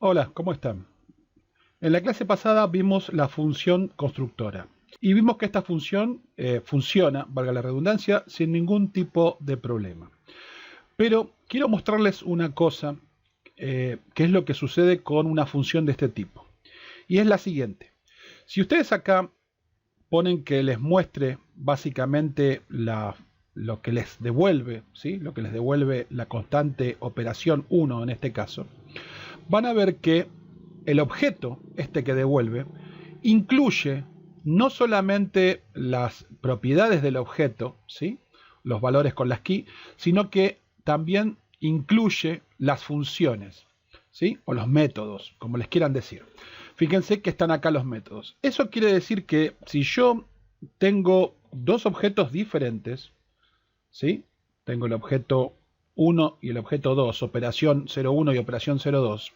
Hola, ¿cómo están? En la clase pasada vimos la función constructora y vimos que esta función funciona, valga la redundancia, sin ningún tipo de problema. Pero quiero mostrarles una cosa que es lo que sucede con una función de este tipo. Y es la siguiente. Si ustedes acá ponen que les muestre básicamente lo que les devuelve, ¿sí? Lo que les devuelve la constante operación 1 en este caso, van a ver que el objeto, este que devuelve, incluye no solamente las propiedades del objeto, ¿sí? Los valores con las key, sino que también incluye las funciones, ¿sí? O los métodos, como les quieran decir. Fíjense que están acá los métodos. Eso quiere decir que si yo tengo dos objetos diferentes, ¿sí? Tengo el objeto 1 y el objeto 2, operación 01 y operación 02.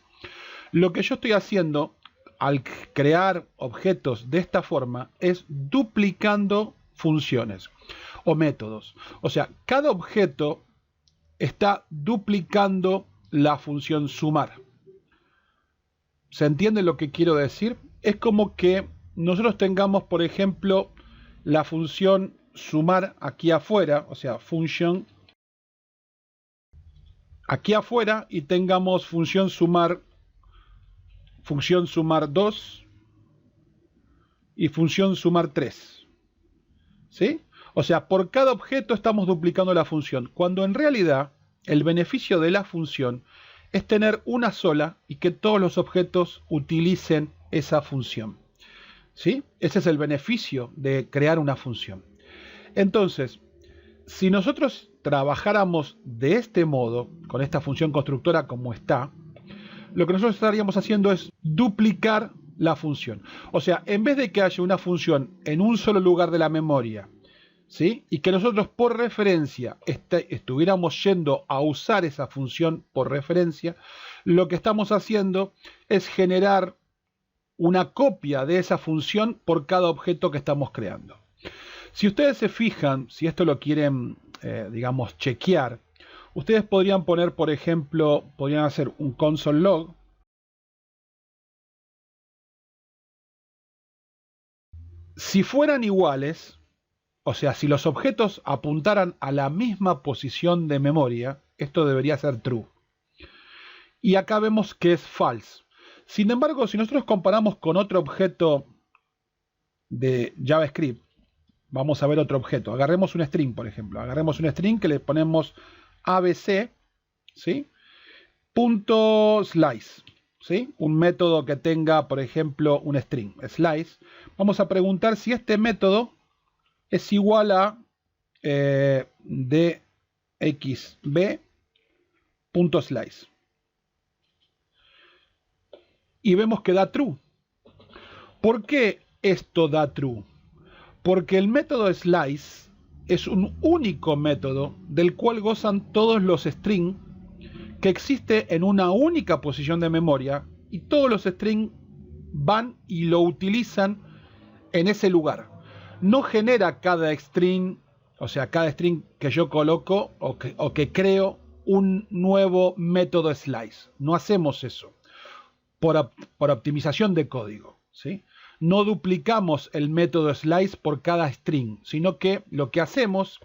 Lo que yo estoy haciendo al crear objetos de esta forma es duplicando funciones o métodos. O sea, cada objeto está duplicando la función sumar. ¿Se entiende lo que quiero decir? Es como que nosotros tengamos, por ejemplo, la función sumar aquí afuera, o sea, function aquí afuera, y tengamos función sumar 2 y función sumar 3. ¿Sí? O sea, por cada objeto estamos duplicando la función, cuando en realidad el beneficio de la función es tener una sola y que todos los objetos utilicen esa función. ¿Sí? Ese es el beneficio de crear una función. Entonces, si nosotros trabajáramos de este modo, con esta función constructora como está, lo que nosotros estaríamos haciendo es duplicar la función. O sea, en vez de que haya una función en un solo lugar de la memoria, ¿sí? Y que nosotros por referencia estuviéramos yendo a usar esa función por referencia, lo que estamos haciendo es generar una copia de esa función por cada objeto que estamos creando. Si ustedes se fijan, si esto lo quieren, digamos, chequear, ustedes podrían poner, por ejemplo, podrían hacer un console log. Si fueran iguales, o sea, si los objetos apuntaran a la misma posición de memoria, esto debería ser true. Y acá vemos que es false. Sin embargo, si nosotros comparamos con otro objeto de JavaScript, vamos a ver otro objeto. Agarremos un string, por ejemplo. Agarremos un string que le ponemos abc, ¿sí? Punto slice, ¿sí? Un método que tenga, por ejemplo, un string, slice. Vamos a preguntar si este método es igual a dxb.slice. Y vemos que da true. ¿Por qué esto da true? Porque el método slice es un único método del cual gozan todos los strings que existe en una única posición de memoria, y todos los strings van y lo utilizan en ese lugar. No genera cada string, o sea, cada string que yo coloco o que creo un nuevo método slice. No hacemos eso por optimización de código, ¿sí? No duplicamos el método slice por cada string, sino que lo que hacemos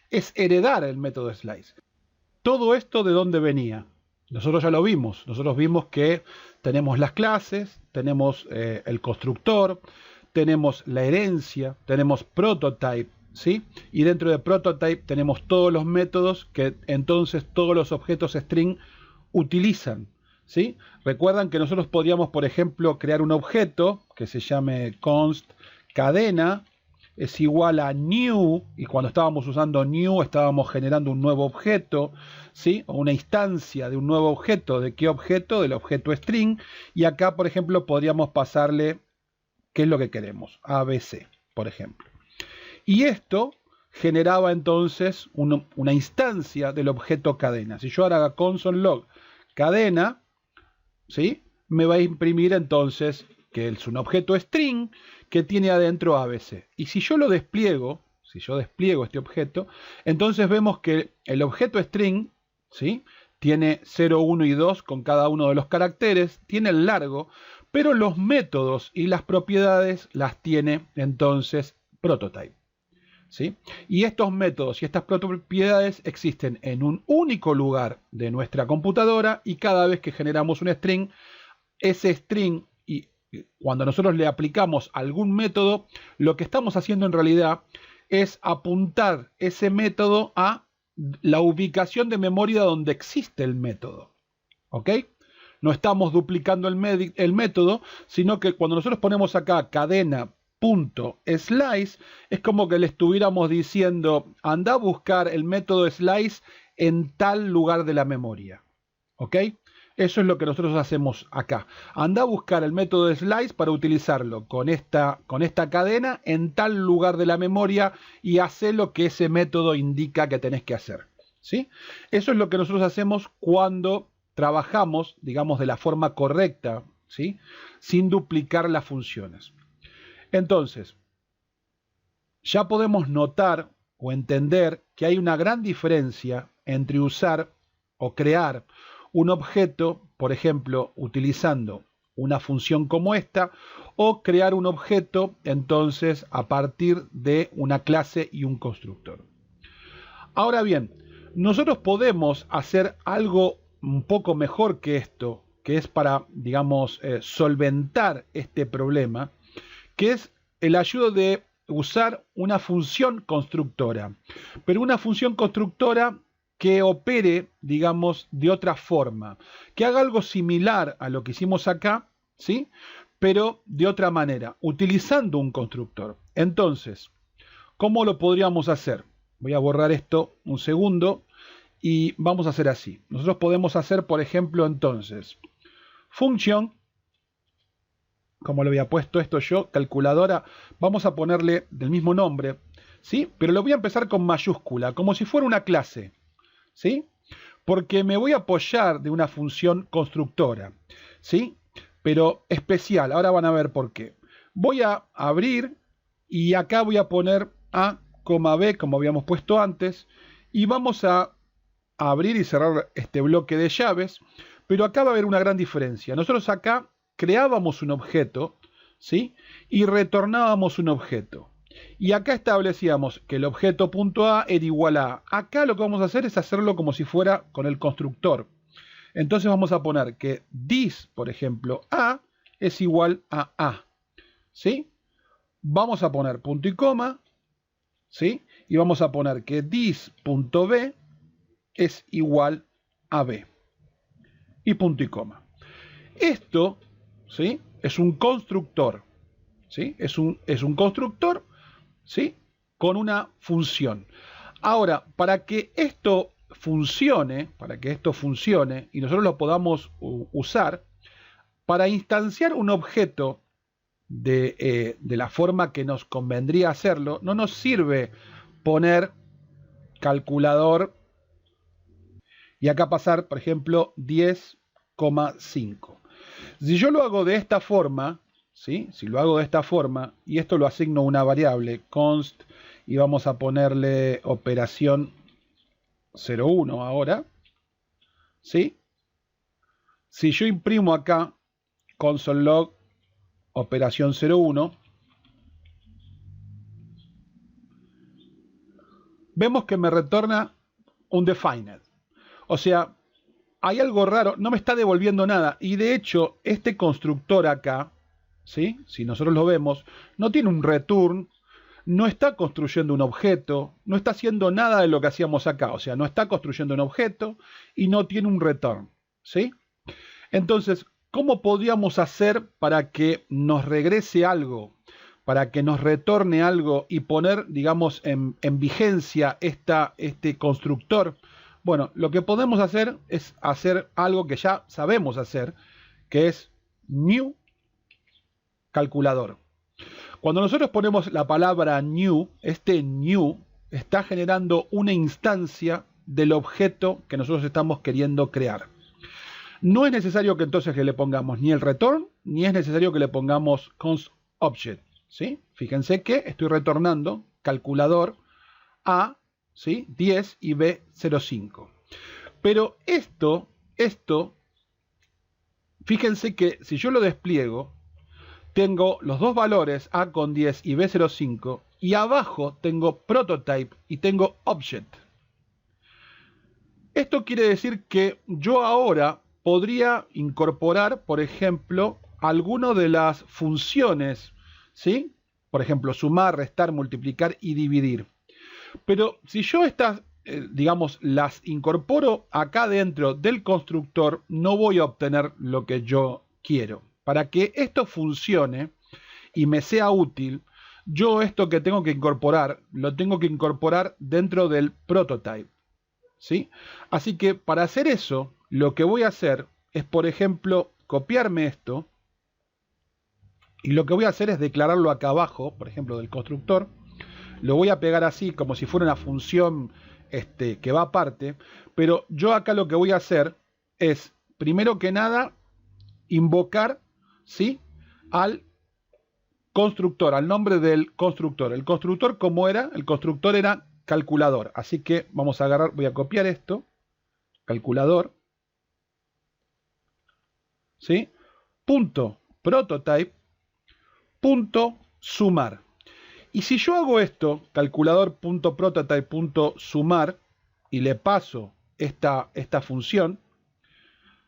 es heredar el método slice. ¿Todo esto de dónde venía? Nosotros ya lo vimos. Nosotros vimos que tenemos las clases, tenemos el constructor, tenemos la herencia, tenemos prototype, ¿sí? Y dentro de prototype tenemos todos los métodos que entonces todos los objetos string utilizan, ¿sí? Recuerdan que nosotros podíamos, por ejemplo, crear un objeto que se llame const cadena es igual a new, y cuando estábamos usando new estábamos generando un nuevo objeto, ¿sí? O una instancia de un nuevo objeto. ¿De qué objeto? Del objeto string. Y acá, por ejemplo, podríamos pasarle qué es lo que queremos, ABC, por ejemplo. Y esto generaba entonces una instancia del objeto cadena. Si yo ahora hago console log cadena, ¿sí? Me va a imprimir entonces que es un objeto string que tiene adentro ABC. Y si yo lo despliego, si yo despliego este objeto, entonces vemos que el objeto string, ¿sí? tiene 0, 1 y 2 con cada uno de los caracteres, tiene el largo, pero los métodos y las propiedades las tiene entonces prototype. ¿Sí? Y estos métodos y estas propiedades existen en un único lugar de nuestra computadora y cada vez que generamos un string, ese string, y cuando nosotros le aplicamos algún método, lo que estamos haciendo en realidad es apuntar ese método a la ubicación de memoria donde existe el método. ¿Ok? No estamos duplicando el método, sino que cuando nosotros ponemos acá cadena.slice, es como que le estuviéramos diciendo, anda a buscar el método slice en tal lugar de la memoria. ¿Ok? Eso es lo que nosotros hacemos acá. Anda a buscar el método slice para utilizarlo con esta cadena en tal lugar de la memoria y hacer lo que ese método indica que tenés que hacer. ¿Sí? Eso es lo que nosotros hacemos cuando trabajamos, digamos, de la forma correcta, ¿sí? Sin duplicar las funciones. Entonces, ya podemos notar o entender que hay una gran diferencia entre usar o crear un objeto, por ejemplo, utilizando una función como esta, o crear un objeto, entonces, a partir de una clase y un constructor. Ahora bien, nosotros podemos hacer algo un poco mejor que esto, que es para, digamos, solventar este problema, que es el ayudo de usar una función constructora, pero una función constructora que opere, digamos, de otra forma, que haga algo similar a lo que hicimos acá, ¿sí? Pero de otra manera, utilizando un constructor. Entonces, ¿cómo lo podríamos hacer? Voy a borrar esto un segundo y vamos a hacer así. Nosotros podemos hacer, por ejemplo, entonces, función, como lo había puesto esto yo, calculadora, vamos a ponerle del mismo nombre, ¿sí? Pero lo voy a empezar con mayúscula, como si fuera una clase, ¿sí? Porque me voy a apoyar de una función constructora, ¿sí? Pero especial, ahora van a ver por qué. Voy a abrir y acá voy a poner A, B, como habíamos puesto antes, y vamos a abrir y cerrar este bloque de llaves, pero acá va a haber una gran diferencia. Nosotros acá creábamos un objeto, ¿sí? Y retornábamos un objeto. Y acá establecíamos que el objeto .a era igual a A. Acá lo que vamos a hacer es hacerlo como si fuera con el constructor. Entonces vamos a poner que this, por ejemplo, A es igual a A. ¿Sí? Vamos a poner punto y coma, ¿sí? Y vamos a poner que this.b es igual a B. Y punto y coma. Esto, ¿sí? Es un constructor, ¿sí? Es un constructor, ¿sí? Con una función. Ahora, para que esto funcione, y nosotros lo podamos usar, para instanciar un objeto de la forma que nos convendría hacerlo, no nos sirve poner calculador y acá pasar, por ejemplo, 10,5. Si yo lo hago de esta forma, ¿sí? Si lo hago de esta forma, y esto lo asigno a una variable, const, y vamos a ponerle operación 0,1 ahora, ¿sí? Si yo imprimo acá console log operación 0,1, vemos que me retorna un defined. O sea, hay algo raro, no me está devolviendo nada. Y de hecho, este constructor acá, ¿sí? Si nosotros lo vemos, no tiene un return, no está construyendo un objeto, no está haciendo nada de lo que hacíamos acá. O sea, no está construyendo un objeto y no tiene un return, ¿sí? Entonces, ¿cómo podríamos hacer para que nos regrese algo? Para que nos retorne algo y poner, digamos, en vigencia este constructor. Bueno, lo que podemos hacer es hacer algo que ya sabemos hacer, que es new calculador. Cuando nosotros ponemos la palabra new, este new está generando una instancia del objeto que nosotros estamos queriendo crear. No es necesario que entonces le pongamos ni el return, ni es necesario que le pongamos const object, ¿sí? Fíjense que estoy retornando calculador A, ¿sí? 10 y B 0,5. Pero esto, fíjense que si yo lo despliego, tengo los dos valores A con 10 y B05, y abajo tengo prototype y tengo object. Esto quiere decir que yo ahora podría incorporar, por ejemplo, alguna de las funciones, ¿sí? Por ejemplo, sumar, restar, multiplicar y dividir. Pero si yo estas, digamos, las incorporo acá dentro del constructor, no voy a obtener lo que yo quiero. Para que esto funcione y me sea útil, yo esto que tengo que incorporar, lo tengo que incorporar dentro del prototype, ¿sí? Así que para hacer eso, lo que voy a hacer es, por ejemplo, copiarme esto, y lo que voy a hacer es declararlo acá abajo, por ejemplo, del constructor. Lo voy a pegar así, como si fuera una función que va aparte, pero yo acá lo que voy a hacer es, primero que nada, invocar, ¿sí?, al constructor, al nombre del constructor. El constructor, ¿cómo era? El constructor era calculador. Así que vamos a agarrar, voy a copiar esto, calculador, ¿sí? Punto prototype, punto sumar. Y si yo hago esto, calculador.prototype.sumar, y le paso esta función,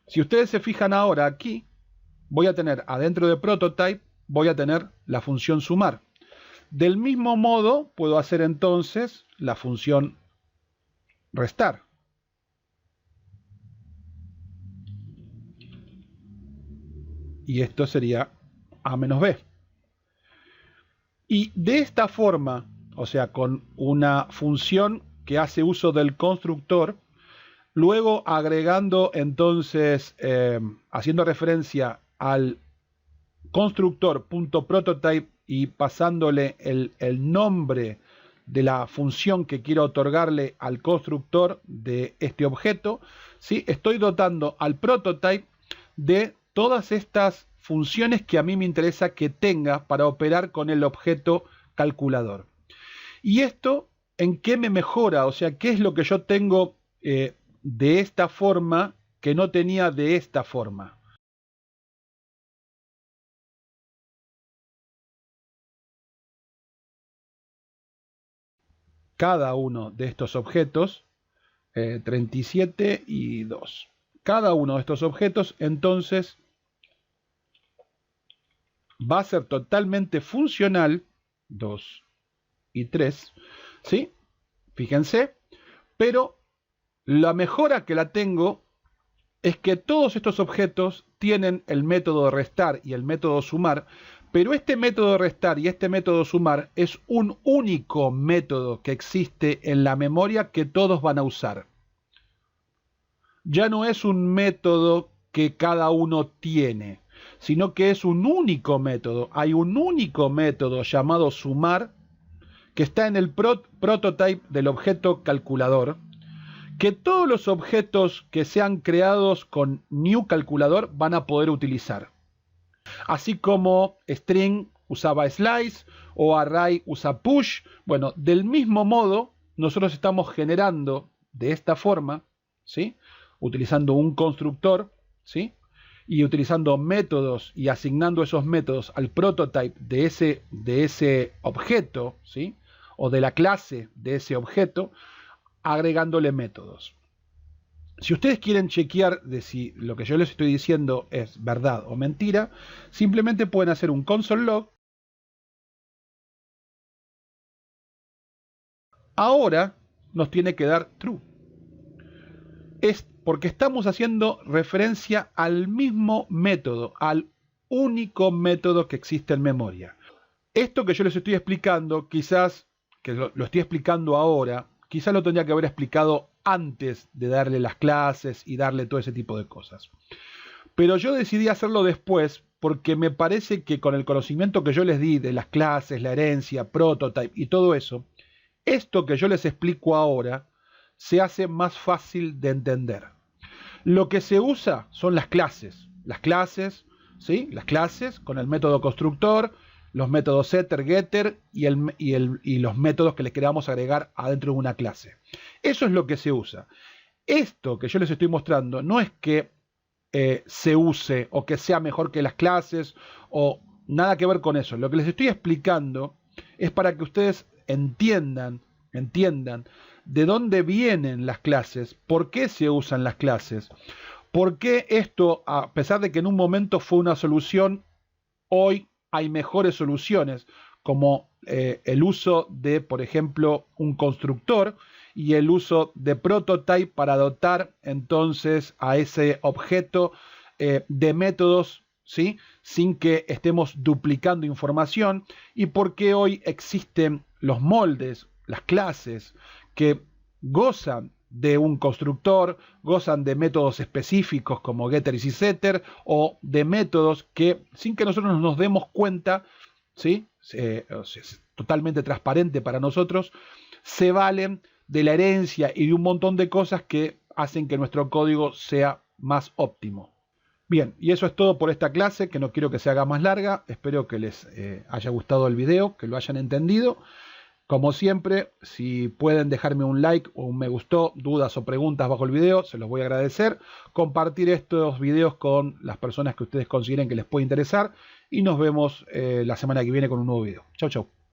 si ustedes se fijan ahora aquí, voy a tener adentro de prototype, voy a tener la función sumar. Del mismo modo, puedo hacer entonces la función restar. Y esto sería A menos B. Y de esta forma, o sea, con una función que hace uso del constructor, luego agregando entonces, haciendo referencia al constructor.prototype y pasándole el nombre de la función que quiero otorgarle al constructor de este objeto, ¿sí? Estoy dotando al prototype de todas estas funciones que a mí me interesa que tenga para operar con el objeto calculador. ¿Y esto en qué me mejora? O sea, ¿qué es lo que yo tengo de esta forma que no tenía de esta forma? Cada uno de estos objetos, 37 y 2. Cada uno de estos objetos, entonces, va a ser totalmente funcional, 2 y 3, ¿sí? Fíjense, pero la mejora que la tengo es que todos estos objetos tienen el método restar y el método sumar, pero este método restar y este método sumar es un único método que existe en la memoria que todos van a usar. Ya no es un método que cada uno tiene, sino que es un único método. Hay un único método llamado sumar que está en el prototype del objeto calculador, que todos los objetos que sean creados con new calculador van a poder utilizar. Así como string usaba slice o array usa push, bueno, del mismo modo nosotros estamos generando de esta forma, ¿sí?, utilizando un constructor, ¿sí?, y utilizando métodos y asignando esos métodos al prototype de ese objeto, ¿sí?, o de la clase de ese objeto, agregándole métodos. Si ustedes quieren chequear de si lo que yo les estoy diciendo es verdad o mentira, simplemente pueden hacer un console log. Ahora nos tiene que dar true. Es porque estamos haciendo referencia al mismo método, al único método que existe en memoria. Esto que yo les estoy explicando, quizás, que lo estoy explicando ahora, quizás lo tendría que haber explicado antes de darle las clases y darle todo ese tipo de cosas. Pero yo decidí hacerlo después porque me parece que con el conocimiento que yo les di de las clases, la herencia, prototype y todo eso, esto que yo les explico ahora se hace más fácil de entender. Lo que se usa son las clases. Las clases, ¿sí?, las clases con el método constructor, los métodos setter, getter y los métodos que le queramos agregar adentro de una clase. Eso es lo que se usa. Esto que yo les estoy mostrando no es que se use o que sea mejor que las clases o nada que ver con eso. Lo que les estoy explicando es para que ustedes entiendan de dónde vienen las clases, por qué se usan las clases, por qué esto, a pesar de que en un momento fue una solución, hoy hay mejores soluciones, como el uso de, por ejemplo, un constructor y el uso de prototype para dotar entonces a ese objeto de métodos, ¿sí? Sin que estemos duplicando información, y por qué hoy existen los moldes, las clases, que gozan de un constructor, gozan de métodos específicos como getter y setter, o de métodos que sin que nosotros nos demos cuenta, ¿sí? Es totalmente transparente para nosotros, se valen de la herencia y de un montón de cosas que hacen que nuestro código sea más óptimo. Bien, y eso es todo por esta clase, que no quiero que se haga más larga. Espero que les haya gustado el video, que lo hayan entendido. Como siempre, si pueden dejarme un like o un me gustó, dudas o preguntas bajo el video, se los voy a agradecer. Compartir estos videos con las personas que ustedes consideren que les puede interesar. Y nos vemos la semana que viene con un nuevo video. Chau, chau.